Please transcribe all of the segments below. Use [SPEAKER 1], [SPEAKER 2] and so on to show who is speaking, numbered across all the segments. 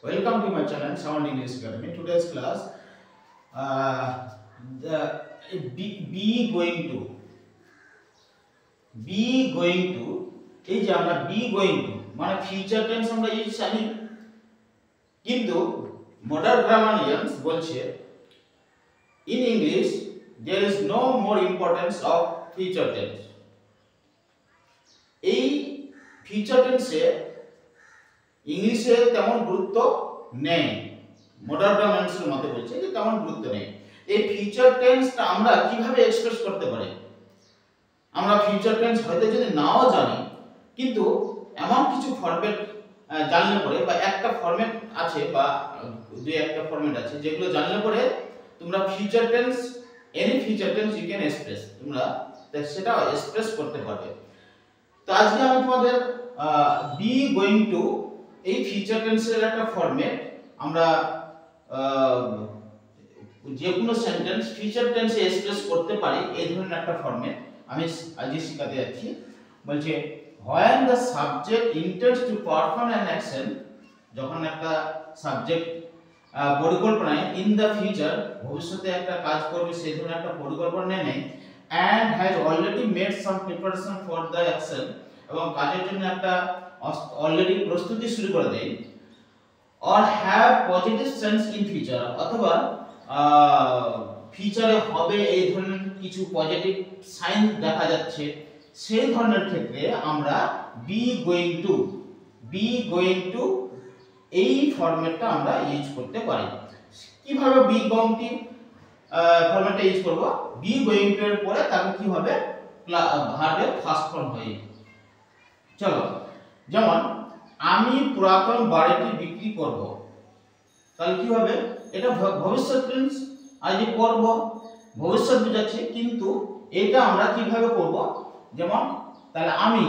[SPEAKER 1] Welcome to my channel Sound English Academy. Today's class, the be going to এই যে আমরা be going to মানে future tense আমরা use জানি, কিন্তু মডার্ন গ্রামারিয়ানস বলছে in English there is no more importance of future tense. এই future টেন্সে ইংলিশে তেমন গুরুত্ব নেই, মডার্ন গ্রামারিয়ানসের মতে বলছে যে তেমন গুরুত্ব নেই। এই ফিউচার টেন্সটা আমরা কিভাবে এক্সপ্রেস করতে পারি? আমরা ফিউচার টেন্স হয়তো যদি নাও জানি, কিন্তু এমন কিছু ফরম্যাট জানলে পরে বা একটা ফরম্যাট আছে বা দুই একটা ফরম্যাট আছে যেগুলো জানলে পরে তোমরা future tense any future tense you can express, তোমরা সেটা এক্সপ্রেস করতে পারবে। তো আজকে আমি তোমাদের বি গোয়িং টু এই ফিউচার টেন্সের একটা ফরম্যাট, আমরা যে কোনো সেন্টেন্স ফিউচার টেন্সে এক্সপ্রেস করতে পারি এই ধরনের একটা ফরম্যাট আমি আজকে শেখাতে যাচ্ছি। বলছে when the subject intends to perform an action, যখন একটা সাবজেক্ট পরিকল্পনায় ইন দ্য ফিউচার ভবিষ্যতে একটা কাজ করবে সেই ধরনের একটা পরিকল্পনা নেয় and has already made some preparation for the action, এবং কাজের জন্য একটা অলরেডি প্রস্তুতি শুরু করে দেয়, or have positive sense in future, অথবা ফিউচারে হবে এই ধরনের কিছু পজিটিভ সাইন দেখা যাচ্ছে, সেই ধরনের ক্ষেত্রে আমরা বি গোয়িং টু এই ফরম্যাটটা আমরা ইউজ করতে পারি। কিভাবে বি গোয়িং টু ফরম্যাটটা ইউজ করব? বি গোয়িং টু এর পরে তারপর কি হবে? ভার্বের ফার্স্ট ফর্ম হয়। চলো, যেমন আমি পুরাতন বাড়িটি বিক্রি করব, তাহলে কি হবে? এটা ভবিষ্যৎ টেন্স, আজ করব ভবিষ্যৎ বোঝাচ্ছে, কিন্তু এটা আমরা কিভাবে করব? যেমন তাহলে আমি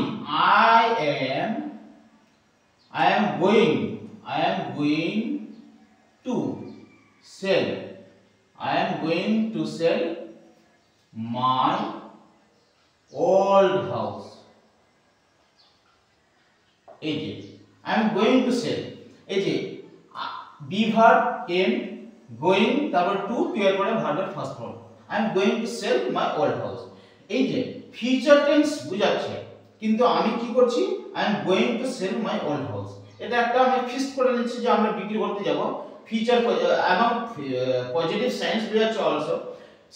[SPEAKER 1] I am going to sell my old house. এই যে I am going to sell, এই যে বি ভার্ব এম গোয়িং তারপর টু এর পরে ভার্বের first form I am going to sell my old house। এই যে ফিউচার টেন্স বোঝাচ্ছে, কিন্তু আমি কি করছি? I am going to sell my old house। এটা একটা আমি ফিক্সড করে নিচ্ছি যে আমরা বিক্রি করতে যাব, ফিউচার এবং পজিটিভ সাইন্স বোঝাচ্ছে অলসো,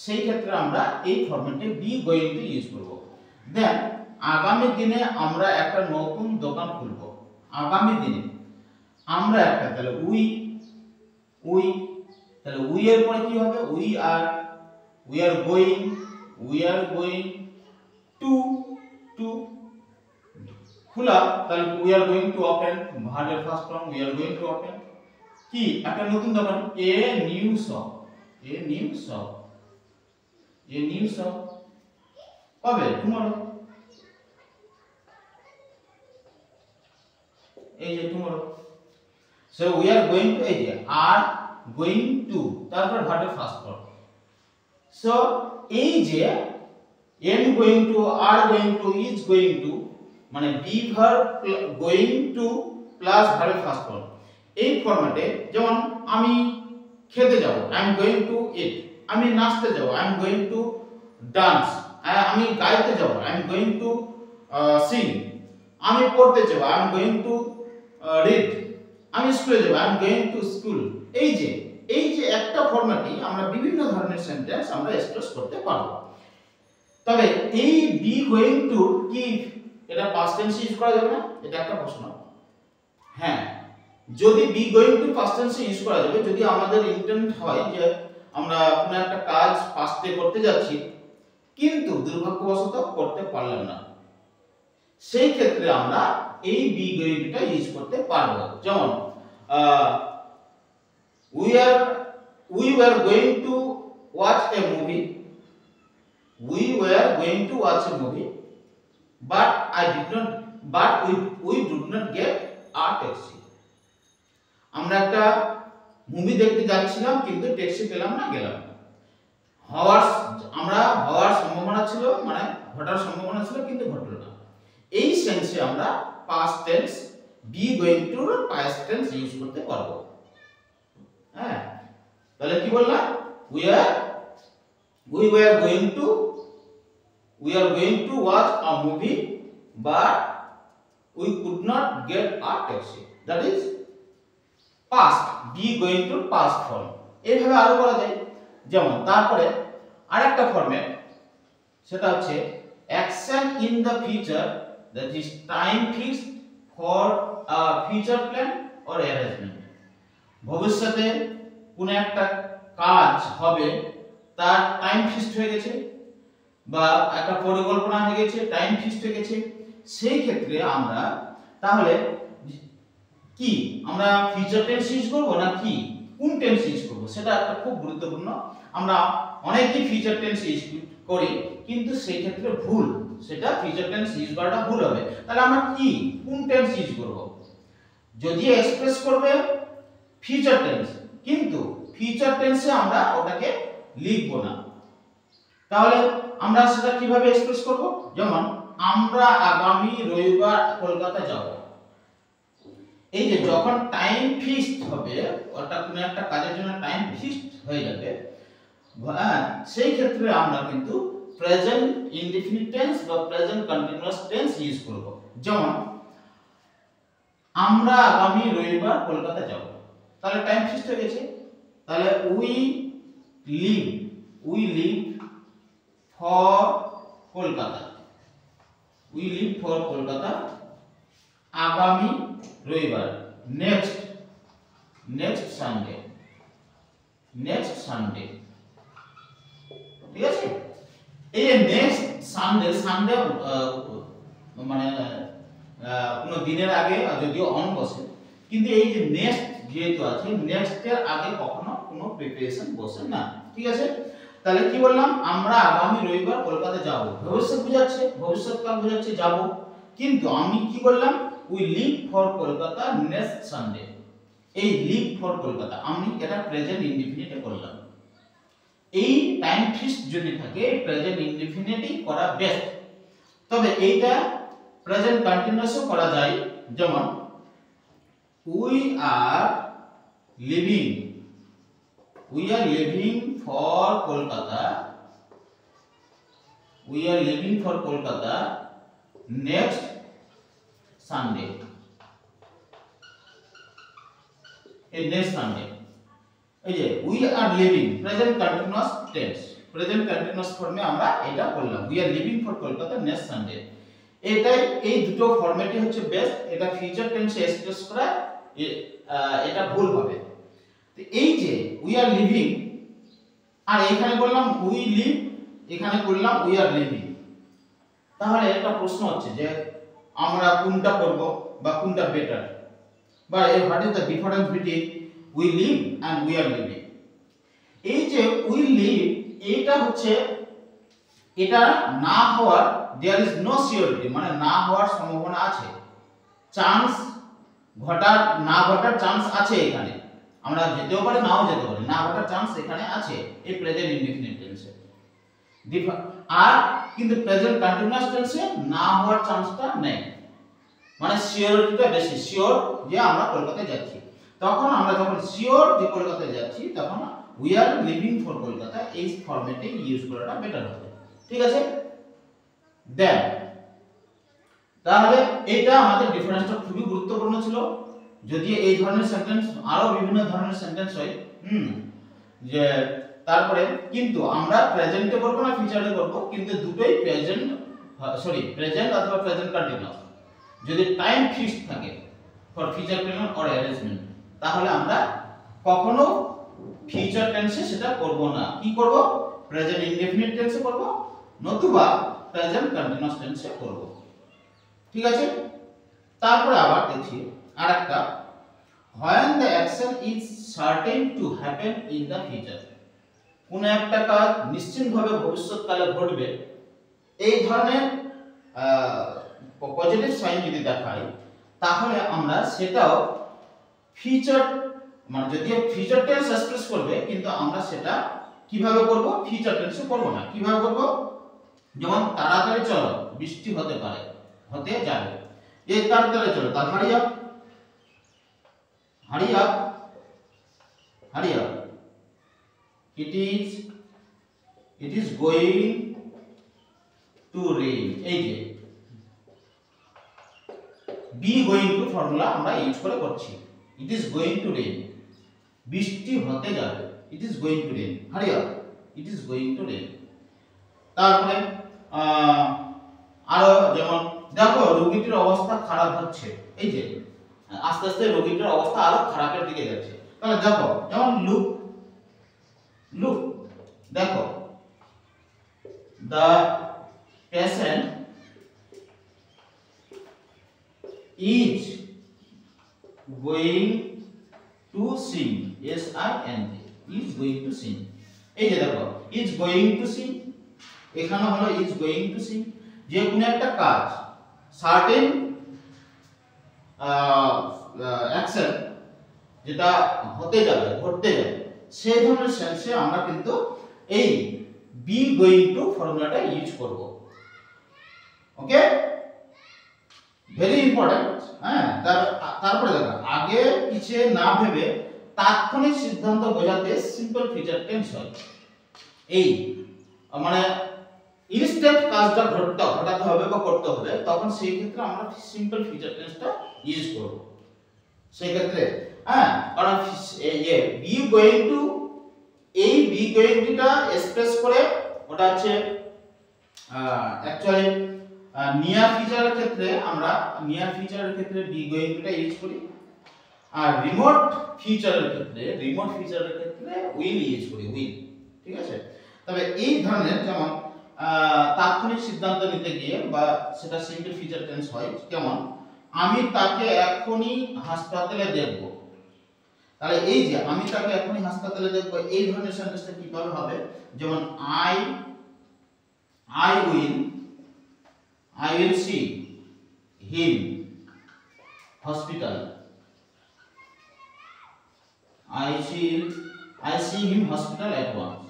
[SPEAKER 1] সেই ক্ষেত্রে আমরা এই ফরম্যাটে বি গোয়িং টু ইউজ করব। দেন আগামী দিনে আমরা একটা নতুন দোকান খুলব, আগামী দিনে আমরা একটা, তাহলে উই তাহলে উই এর পরে কি হবে? উই আর গোয়িং টু খোলা, তাহলে we are going to open, ভার্বের first form we are going to open কি একটা নতুন দোকান, এ নিউ শপ কবে? টুমরো, এই যে tomorrow. So we are going to, এই যে আর গোয়িং টু তারপর ভার্বের ফার্স্ট ফর্ম। সো এই যে am going to, are going to, is going to, মানে be verb going to plus ভার্বের ফার্স্ট ফর্ম, এই ফরম্যাটে যেমন আমি খেতে যাব I am going to eat, আমি নাচতে যাব I am going to dance, আমি গাইতে যাব I am going to sing, আমি পড়তে যাব I am going to read, আমি স্কুলে যাব I am going to school. এই যে একটা ফরম্যাটে আমরা বিভিন্ন ধরনের সেন্টেন্স আমরা এক্সপ্রেস করতে পারবো। তবে এই বি গোয়িং টু কি এটা পাস্ট টেন্সে ইউজ করা যাবে না? এটা একটা প্রশ্ন। হ্যাঁ, যদি বি গোয়িং টু পাস্ট টেন্সে ইউজ করা যাবে, যদি আমাদের ইন্টেন্ট হয় যে আমরা কোনো একটা কাজ পাস্টে করতে যাচ্ছি কিন্তু দুর্ভাগ্যবশত করতে পারলাম না, সেই ক্ষেত্রে আমরা এই বি গোয়িং টুটা ইউজ করতে পারবো। যেমন we were going to watch a movie, but we did not get a taxi। আমরা একটা মুভি দেখতে যাচ্ছিলাম কিন্তু ট্যাক্সি পেলাম না, গেলাম না। হওয়ার সম্ভাবনা ছিল, মানে ঘটার সম্ভাবনা ছিল কিন্তু ঘটল না। এই সেন্সে আমরা past tense B going to past tense use করতে পারবো। হ্যাঁ, তাহলে কি বললাম, we were going to watch a movie but we could not get a taxi, that is past, be going to past form। এইভাবে আরো বলা যায়। যেমন তারপরে আরেকটা ফরম্যাট, সেটা হচ্ছে action in the future, that is time fixed for a future plan or arrangement। ভবিষ্যতে কোন একটা কাজ হবে, তার টাইম ফিক্সড হয়ে গেছে বা একটা পরিকল্পনা হয়ে গেছে, টাইম ফিক্সড হয়ে গেছে, সেই ক্ষেত্রে আমরা তাহলে কি আমরা ফিউচার টেন্স ইউজ করব না কি কোন টেন্স ইউজ করব, সেটা একটা খুব গুরুত্বপূর্ণ। আমরা অনেকেই ফিউচার টেন্স ইউজ করি, কিন্তু সেই ক্ষেত্রে ভুল, সেটা ফিউচার টেন্স ইউজ করাটা ভুল হবে। তাহলে আমরা কি কোন টেন্স ইউজ করব, যদি এক্সপ্রেস করবে ফিউচার টেন্স, কিন্তু ফিউচার টেন্সে আমরা ওটাকে লিখব না। তাহলে আমরা সেটা কিভাবে এক্সপ্রেস করব, যেমন আমরা আগামী রবিবার কলকাতা যাব। এই যে যখন টাইম ফিক্সড হবে, অর্থাৎ কোনো একটা কাজের জন্য টাইম ফিক্সড হয়ে যাবে, সেই ক্ষেত্রে আমরা কিন্তু প্রেজেন্ট ইনডিফিনিট টেন্স বা প্রেজেন্ট কন্টিনিউয়াস টেন্স ইউজ করব। যেমন আমরা আগামী রবিবার কলকাতা যাব, তাহলে টাইম ফিক্সড হয়ে গেছে, তাহলে উই লিভ ফর কলকাতা, আগামী রবিবার, নেক্সট সানডে, ঠিক আছে। এই নেক্সট সানডে মানে কোন দিনের আগে যদিও অন বসে, কিন্তু এই যে নেক্সট যেহেতু আছে, নেক্সটের আগে কখনো কোনো প্রিপারেশন বসে না, ঠিক আছে। তাহলে কি বললাম, আমরা আগামী রবিবার কলকাতা যাব, ভবিষ্যৎ বোঝাচ্ছে, ভবিষ্যৎকাল বোঝাচ্ছে যাব, কিন্তু আমি কি বললাম, we live for Kolkata next Sunday. এই লিভ ফর কলকাতা আমি এটা প্রেজেন্ট ইনডিফিনিটে করলাম। এই টাইম ফিক্সড যদি থাকে, প্রেজেন্ট ইনডিফিনিটই করা বেস্ট। তবে এইটা প্রেজেন্ট কন্টিনিউয়াসও করা যায়। যেমন we are living for Kolkata next Sunday. এই নেক্সট সানডে, এই যে we are living present continuous tense, present continuous ফর্মে আমরা এটা করলাম, we are living for Kolkata next Sunday. এটাই, এই দুটো ফরম্যাটই হচ্ছে বেস্ট। এটা ফিউচার টেন্সে এক্সপ্রেস করা এটা ভুল হবে। তো এই যে উই আর লিভিং, আর এখানে বললাম উই লিভ, এখানে করলাম উই আর লিভিং, তাহলে একটা প্রশ্ন হচ্ছে যে আমরা কোনটা করব বা কোনটা বেটার, বা what is the difference between we live and we are living. এই যে উই লিভ, এটা হচ্ছে, এটা না হওয়ার, দেয়ার ইজ নো সিওরিটি, মানে না হওয়ার সম্ভাবনা আছে, চান্স না ঘটার চান্স আছে এখানে, আমরা যেতেও পারি নাও যেতে পারি, না ঘটার চান্স এখানে আছে এই প্রেজেন্ট ইনডিফিনিট টেন্সে। আর কিন্তু প্রেজেন্ট কন্টিনিউয়াস টেন্সে না হওয়ার চান্সটা নেই, মানে সিওরিটিটা বেশি, শিওর যে আমরা কলকাতায় যাচ্ছি। তখন আমরা যখন শিওর যে কলকাতায় যাচ্ছি, তখন we are living for Kolkata, এই ফরম্যাটে ইউজ করাটা বেটার হবে, ঠিক আছে। দেন তাহলে এটা আমাদের ডিফারেন্সটা খুবই গুরুত্বপূর্ণ ছিল। যদি এই ধরনের সেন্টেন্স, আরো বিভিন্ন ধরনের সেন্টেন্স হয়, যে তারপরে কিন্তু আমরা প্রেজেন্টে করব না ফিউচারে করব, কিন্তু দুটোই প্রেজেন্ট অথবা প্রেজেন্ট কন্টিনিউয়াস। যদি টাইম ফিক্সড থাকে for future plan or arrangement, তাহলে আমরা কখনো ফিউচার টেন্সে সেটা করব না, কি করব, প্রেজেন্ট ইনডেফিনিট টেন্সে করব, নতুবা প্রেজেন্ট কন্টিনিউয়াস টেন্সে করব, ঠিক আছে। তারপরে আবার দেখি আরেকটা, when the action is certain to happen in the future, কোন একটা কাজ নিশ্চিতভাবে ভবিষ্যৎকালে ঘটবে, এই ধরনের পজিটিভ সাইন যদি দেখায়, তাহলে আমরা সেটাও ফিউচার, মানে যদি ফিউচার টেন্স এক্সপ্রেস করবে, কিন্তু আমরা সেটা কিভাবে করব, ফিউচার টেন্সে করব না। কিভাবে করব, যেমন তাড়াতাড়ি চলো বৃষ্টি হতে পারে, হতে যাবে, এই তাড়াতাড়ি চলো, তাড়াতাড়ি যাও, hurry up, hurry up. It is going to rain. এই যে be going to ফর্মুলা আমরা ইউজ করে করছি। it is going to rain, বৃষ্টি হতে যাবে। it is going to rain, hurry up, it is going to rain। তারপরে আরো যেমন দেখো রোগীটির অবস্থা খারাপ হচ্ছে, এই যে আস্তে আস্তে রোগীটির অবস্থা আরো খারাপের দিকে যাচ্ছে। তাহলে দেখো যেমন লুক, লুক, দেখো the patient is going to sing, S-I-N-G, is going to sing। এই যে দেখো is going to sing, এখানে হলো is going to sing। যে কোনো একটা কাজ সার্টেন অ্যাকশন যেটা হতে যাবে, ঘটতে যাবে, সেই ধরনের সেন্সে আমরা কিন্তু এই be going to ফর্মুলাটা ইউজ করব। ওকে, ভেরি ইম্পর্টেন্ট। হ্যাঁ, তারপরে দেখো আগে পিছে না ভেবে তাৎক্ষণিক সিদ্ধান্ত বোঝাতে সিম্পল ফিউচার টেন্স হয়। এই মানে ইনস্ট্যান্ট কাজটা ঘটাতে হবে বা করতে হবে, তখন সেই ক্ষেত্রে আমরা সিম্পল ফিউচার টেন্সটা ইউজ করব। সেই ক্ষেত্রে হ্যাঁ, কারণ বি গোয়িং টু, এই বি গোয়িং টুটা এক্সপ্রেস করে ওটা হচ্ছে অ্যাকচুয়ালি নিয়ার ফিউচারের ক্ষেত্রে আমরা বি গোয়িং টুটা ইউজ করি, আর রিমোট ফিউচারের ক্ষেত্রে উইল ইউজ করি, উইল। ঠিক আছে, তবে এই ধরনের যেমন তাৎক্ষণিক সিদ্ধান্ত নিতে গিয়ে বা সেটা সিম্পল ফিউচার টেন্স হয়, যেমন আমি তাকে এখনই হাসপাতালে দেখব। তাহলে এই যে আমি তাকে এখনই হাসপাতালে দেখব, এই ধরনের সেন্টেন্সটা কিভাবে হবে, যেমন I will see him hospital, I see him hospital at once,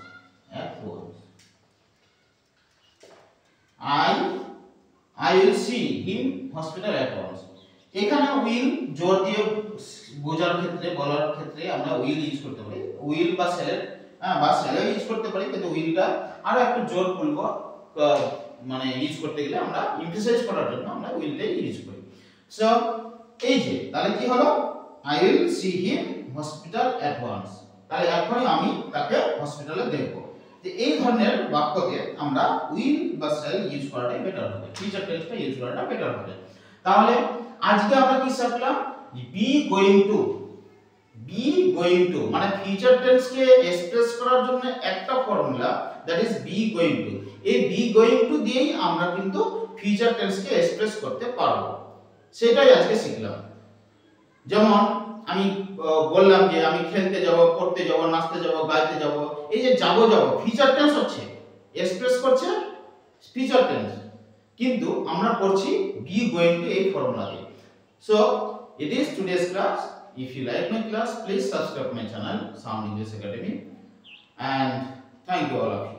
[SPEAKER 1] I will see him hospital at once। এখানে উইল জোর দিয়ে বোঝার ক্ষেত্রে, বলার ক্ষেত্রে আমরা উইল ইউজ করতে পারি, উইল বা সেলের বা সেলে ইউজ করতে পারি, কিন্তু উইলটা আরো একটু জোরপূর্বক মানে ইউজ করতে গেলে আমরা এমফাসাইজ করার জন্য আমরা উইলটাই ইউজ করি। সো এই যে তাহলে কি হলো, I will see him hospital at once, তাহলে এখনই আমি তাকে হসপিটালে দেখব। যে এই ধরনের বাক্যতে আমরা উইল বা সেল ইউজ করাটাই বেটার হবে, ফিউচার টেন্সটা ইউজ করাটা বেটার হবে। তাহলে আজকে আমরা কি শিখলাম, বি গোয়িং টু মানে ফিউচার টেন্সকে এক্সপ্রেস করার জন্য একটা formula, that is B going to. এই বি গোয়িং টু দিয়েই আমরা কিন্তু ফিউচার টেন্সকে এক্সপ্রেস করতে পারবো, সেটাই আজকে শিখলাম। যেমন আমি বললাম যে আমি খেলতে যাব, পড়তে যাব, নাচতে যাব, গাইতে যাব, এই যে যাব ফিউচার টেন্স হচ্ছে, এক্সপ্রেস করছে ফিউচার টেন্স, কিন্তু আমরা করছি বি গোয়িং টু এই ফর্মুলা দিয়ে। So it is today's class. If you like my class, please subscribe my channel Sound English Academy, and thank you all of you.